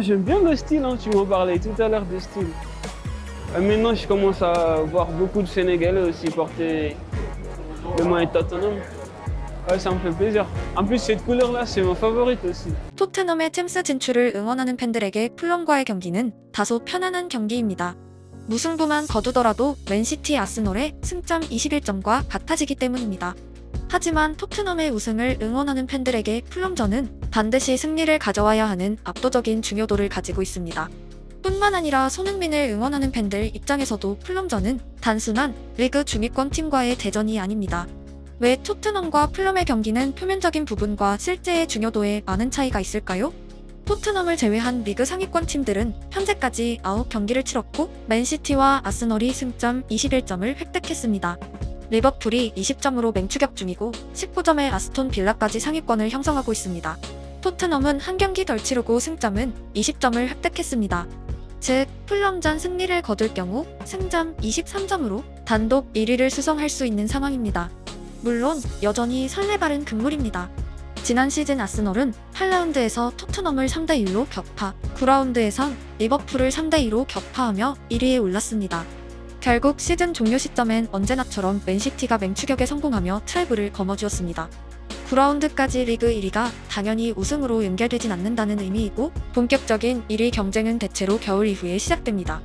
j'aime bien le style, hein. Tu m'en parlais tout à l'heure de style. Maintenant, je commence à voir beaucoup de Sénégalais aussi porter le maillot de Tottenham. Ouais, ça me fait plaisir. En plus, cette couleur-là, c'est ma favorite aussi. 토트넘의 챔스 진출을 응원하는 팬들에게 풀럼과의 경기는 다소 편안한 경기입니다. 무승부만 거두더라도 맨시티 아스널의 승점 21점과 같아지기 때문입니다. 하지만 토트넘의 우승을 응원하는 팬들에게 풀럼전은 반드시 승리를 가져와야 하는 압도적인 중요도를 가지고 있습니다. 뿐만 아니라 손흥민을 응원하는 팬들 입장에서도 풀럼전은 단순한 리그 중위권 팀과의 대전이 아닙니다. 왜 토트넘과 풀럼의 경기는 표면적인 부분과 실제의 중요도에 많은 차이가 있을까요? 토트넘을 제외한 리그 상위권 팀들은 현재까지 9경기를 치렀고 맨시티와 아스널이 승점 21점을 획득했습니다. 리버풀이 20점으로 맹추격 중이고 19점의 아스톤 빌라까지 상위권을 형성하고 있습니다. 토트넘은 한 경기 덜 치르고 승점은 20점을 획득했습니다. 즉, 풀럼전 승리를 거둘 경우 승점 23점으로 단독 1위를 수성할 수 있는 상황입니다. 물론 여전히 설레발은 금물입니다. 지난 시즌 아스널은 8라운드에서 토트넘을 3대1로 격파, 9라운드에선 리버풀을 3대2로 격파하며 1위에 올랐습니다. 결국 시즌 종료 시점엔 언제나처럼 맨시티가 맹추격에 성공하며 트래블을 거머쥐었습니다. 9라운드까지 리그 1위가 당연히 우승으로 연결되진 않는다는 의미이고 본격적인 1위 경쟁은 대체로 겨울 이후에 시작됩니다.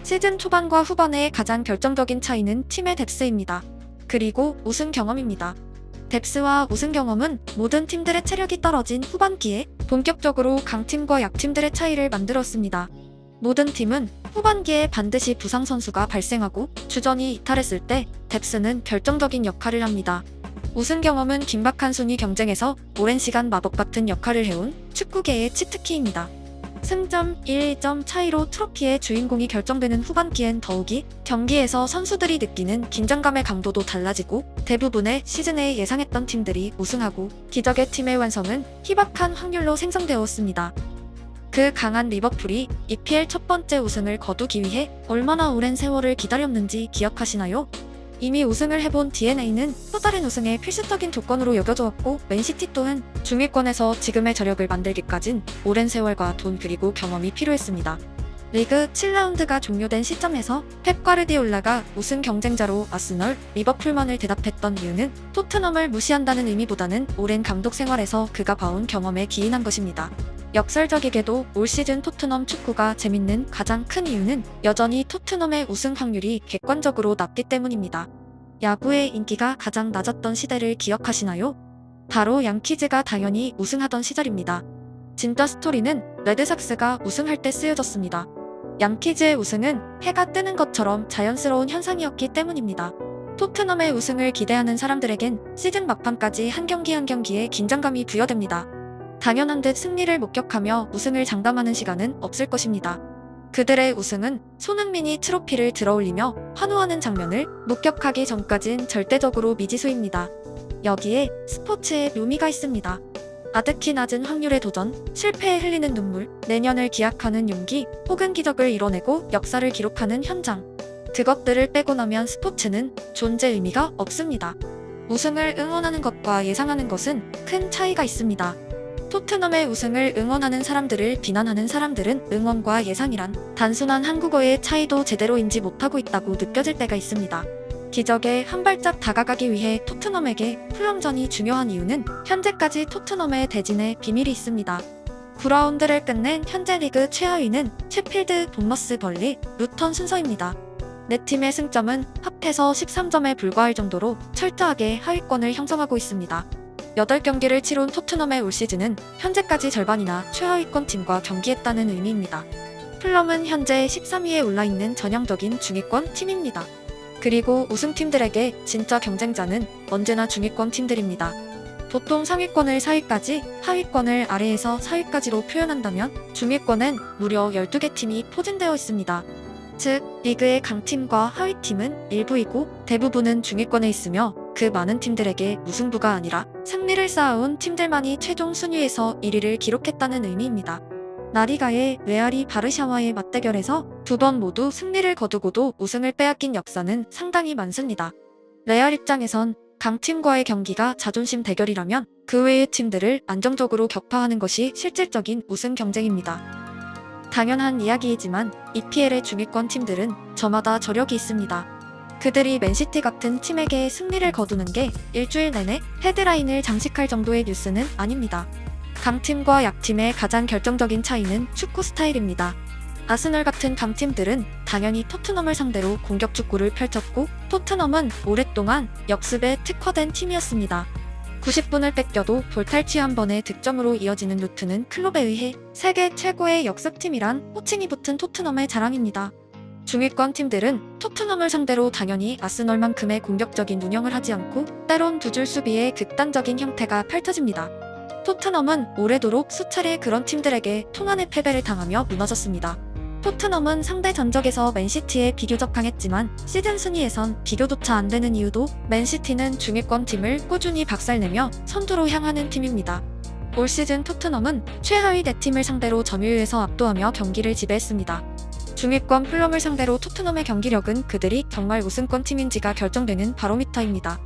시즌 초반과 후반의 가장 결정적인 차이는 팀의 뎁스입니다. 그리고 우승 경험입니다. 뎁스와 우승 경험은 모든 팀들의 체력이 떨어진 후반기에 본격적으로 강팀과 약팀들의 차이를 만들었습니다. 모든 팀은 후반기에 반드시 부상 선수가 발생하고 주전이 이탈했을 때 뎁스는 결정적인 역할을 합니다. 우승 경험은 긴박한 순위 경쟁에서 오랜 시간 마법 같은 역할을 해온 축구계의 치트키입니다. 승점 1점 차이로 트로피의 주인공이 결정되는 후반기엔 더욱이 경기에서 선수들이 느끼는 긴장감의 강도도 달라지고 대부분의 시즌에 예상했던 팀들이 우승하고 기적의 팀의 완성은 희박한 확률로 생성되었습니다. 그 강한 리버풀이 EPL 첫 번째 우승을 거두기 위해 얼마나 오랜 세월을 기다렸는지 기억하시나요? 이미 우승을 해본 DNA는 또 다른 우승의 필수적인 조건으로 여겨졌고 맨시티 또한 중위권에서 지금의 저력을 만들기까진 오랜 세월과 돈 그리고 경험이 필요했습니다. 리그 7라운드가 종료된 시점에서 펩 과르디올라가 우승 경쟁자로 아스널, 리버풀만을 대답했던 이유는 토트넘을 무시한다는 의미보다는 오랜 감독 생활에서 그가 봐온 경험에 기인한 것입니다. 역설적이게도 올 시즌 토트넘 축구가 재밌는 가장 큰 이유는 여전히 토트넘의 우승 확률이 객관적으로 낮기 때문입니다. 야구의 인기가 가장 낮았던 시대를 기억하시나요? 바로 양키즈가 당연히 우승하던 시절입니다. 진짜 스토리는 레드삭스가 우승할 때 쓰여졌습니다. 양키즈의 우승은 해가 뜨는 것처럼 자연스러운 현상이었기 때문입니다. 토트넘의 우승을 기대하는 사람들에겐 시즌 막판까지 한 경기 한 경기에 긴장감이 부여됩니다. 당연한 듯 승리를 목격하며 우승을 장담하는 시간은 없을 것입니다. 그들의 우승은 손흥민이 트로피를 들어올리며 환호하는 장면을 목격하기 전까진 절대적으로 미지수입니다. 여기에 스포츠의 묘미가 있습니다. 아득히 낮은 확률의 도전, 실패에 흘리는 눈물, 내년을 기약하는 용기, 혹은 기적을 이뤄내고 역사를 기록하는 현장. 그것들을 빼고 나면 스포츠는 존재 의미가 없습니다. 우승을 응원하는 것과 예상하는 것은 큰 차이가 있습니다. 토트넘의 우승을 응원하는 사람들을 비난하는 사람들은 응원과 예상이란 단순한 한국어의 차이도 제대로 인지 못하고 있다고 느껴질 때가 있습니다. 기적에 한 발짝 다가가기 위해 토트넘에게 풀럼전이 중요한 이유는 현재까지 토트넘의 대진에 비밀이 있습니다. 9라운드를 끝낸 현재 리그 최하위는 셰필드, 본머스, 벌리, 루턴 순서입니다. 네 팀의 승점은 합해서 13점에 불과할 정도로 철저하게 하위권을 형성하고 있습니다. 8경기를 치룬 토트넘의 올 시즌은 현재까지 절반이나 최하위권 팀과 경기했다는 의미입니다. 풀럼은 현재 13위에 올라있는 전형적인 중위권 팀입니다. 그리고 우승팀들에게 진짜 경쟁자는 언제나 중위권 팀들입니다. 보통 상위권을 4위까지, 하위권을 아래에서 4위까지로 표현한다면 중위권엔 무려 12개 팀이 포진되어 있습니다. 즉, 리그의 강팀과 하위팀은 일부이고 대부분은 중위권에 있으며 그 많은 팀들에게 무승부가 아니라 승리를 쌓아온 팀들만이 최종 순위에서 1위를 기록했다는 의미입니다. 라리가의 레알이 바르샤와의 맞대결에서 두 번 모두 승리를 거두고도 우승을 빼앗긴 역사는 상당히 많습니다. 레알 입장에선 강팀과의 경기가 자존심 대결이라면 그 외의 팀들을 안정적으로 격파하는 것이 실질적인 우승 경쟁입니다. 당연한 이야기이지만 EPL의 중위권 팀들은 저마다 저력이 있습니다. 그들이 맨시티 같은 팀에게 승리를 거두는 게 일주일 내내 헤드라인을 장식할 정도의 뉴스는 아닙니다. 강팀과 약팀의 가장 결정적인 차이는 축구 스타일입니다. 아스널 같은 강팀들은 당연히 토트넘을 상대로 공격 축구를 펼쳤고, 토트넘은 오랫동안 역습에 특화된 팀이었습니다. 90분을 뺏겨도 볼탈취 한 번의 득점으로 이어지는 루트는 클롭에 의해 세계 최고의 역습팀이란 호칭이 붙은 토트넘의 자랑입니다. 중위권 팀들은 토트넘을 상대로 당연히 아스널만큼의 공격적인 운영을 하지 않고 때론 두 줄 수비의 극단적인 형태가 펼쳐집니다. 토트넘은 오래도록 수차례 그런 팀들에게 통안의 패배를 당하며 무너졌습니다. 토트넘은 상대 전적에서 맨시티에 비교적 강했지만 시즌 순위에선 비교조차 안 되는 이유도 맨시티는 중위권 팀을 꾸준히 박살내며 선두로 향하는 팀입니다. 올 시즌 토트넘은 최하위 4팀을 상대로 점유율에서 압도하며 경기를 지배했습니다. 중위권 풀럼을 상대로 토트넘의 경기력은 그들이 정말 우승권 팀인지가 결정되는 바로미터입니다.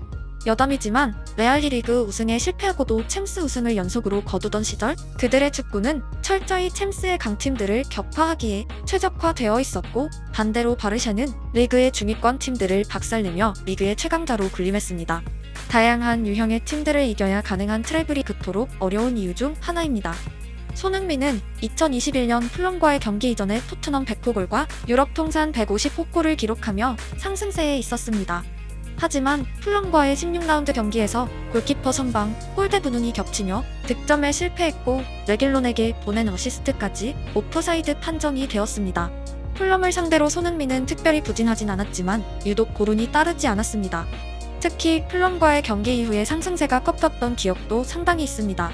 여담이지만 레알 리그 우승에 실패하고도 챔스 우승을 연속으로 거두던 시절, 그들의 축구는 철저히 챔스의 강팀들을 격파하기에 최적화되어 있었고, 반대로 바르샤는 리그의 중위권 팀들을 박살내며 리그의 최강자로 군림했습니다. 다양한 유형의 팀들을 이겨야 가능한 트래블이 그토록 어려운 이유 중 하나입니다. 손흥민은 2021년 풀럼과의 경기 이전에 토트넘 100호골과 유럽 통산 150호골을 기록하며 상승세에 있었습니다. 하지만 풀럼과의 16라운드 경기에서 골키퍼 선방, 골대 분운이 겹치며 득점에 실패했고, 레길론에게 보낸 어시스트까지 오프사이드 판정이 되었습니다. 풀럼을 상대로 손흥민은 특별히 부진하진 않았지만 유독 고른이 따르지 않았습니다. 특히 풀럼과의 경기 이후에 상승세가 꺾였던 기억도 상당히 있습니다.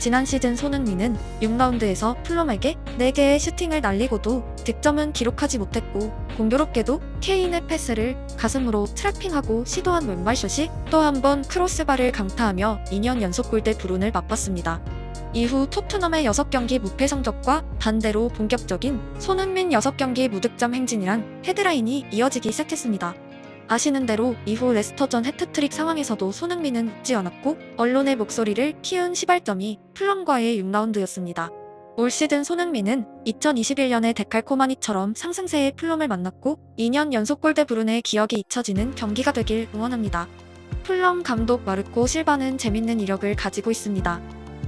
지난 시즌 손흥민은 6라운드에서 풀럼에게 4개의 슈팅을 날리고도 득점은 기록하지 못했고, 공교롭게도 케인의 패스를 가슴으로 트래핑하고 시도한 왼발슛이 또 한 번 크로스바를 강타하며 2년 연속 골대 불운을 맛봤습니다. 이후 토트넘의 6경기 무패 성적과 반대로 본격적인 손흥민 6경기 무득점 행진이란 헤드라인이 이어지기 시작했습니다. 아시는 대로 이후 레스터전 해트트릭 상황에서도 손흥민은 웃지 않았고, 언론의 목소리를 키운 시발점이 풀럼과의 6라운드였습니다. 올 시즌 손흥민은 2021년의 데칼코마니처럼 상승세의 풀럼을 만났고, 2년 연속 골대 불운의 기억이 잊혀지는 경기가 되길 응원합니다. 풀럼 감독 마르코 실바는 재밌는 이력을 가지고 있습니다.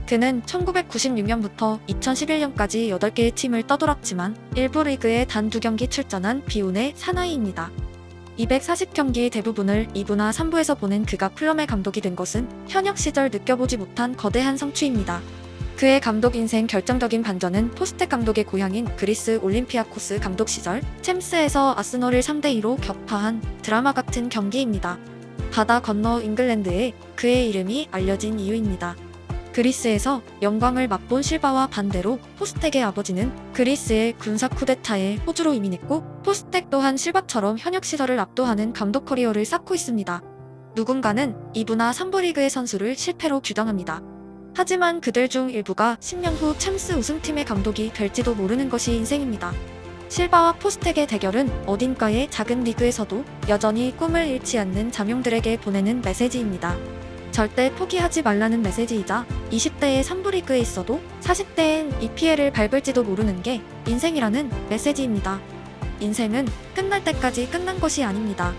그는 1996년부터 2011년까지 8개의 팀을 떠돌았지만 일부 리그에 단 2경기 출전한 비운의 사나이입니다. 240경기의 대부분을 2부나 3부에서 보낸 그가 풀럼의 감독이 된 것은 현역 시절 느껴보지 못한 거대한 성취입니다. 그의 감독 인생 결정적인 반전은 포스텍 감독의 고향인 그리스 올림피아코스 감독 시절 챔스에서 아스널을 3대2로 격파한 드라마 같은 경기입니다. 바다 건너 잉글랜드에 그의 이름이 알려진 이유입니다. 그리스에서 영광을 맛본 실바와 반대로 포스텍의 아버지는 그리스의 군사 쿠데타에 호주로 이민했고, 포스텍 또한 실바처럼 현역 시절을 압도하는 감독 커리어를 쌓고 있습니다. 누군가는 2부나 3부 리그의 선수를 실패로 규정합니다. 하지만 그들 중 일부가 10년 후 챔스 우승팀의 감독이 될지도 모르는 것이 인생입니다. 실바와 포스텍의 대결은 어딘가의 작은 리그에서도 여전히 꿈을 잃지 않는 잠용들에게 보내는 메시지입니다. 절대 포기하지 말라는 메시지이자 20대의 3부 리그에 있어도 40대엔 EPL을 밟을지도 모르는 게 인생이라는 메시지입니다. 인생은 끝날 때까지 끝난 것이 아닙니다.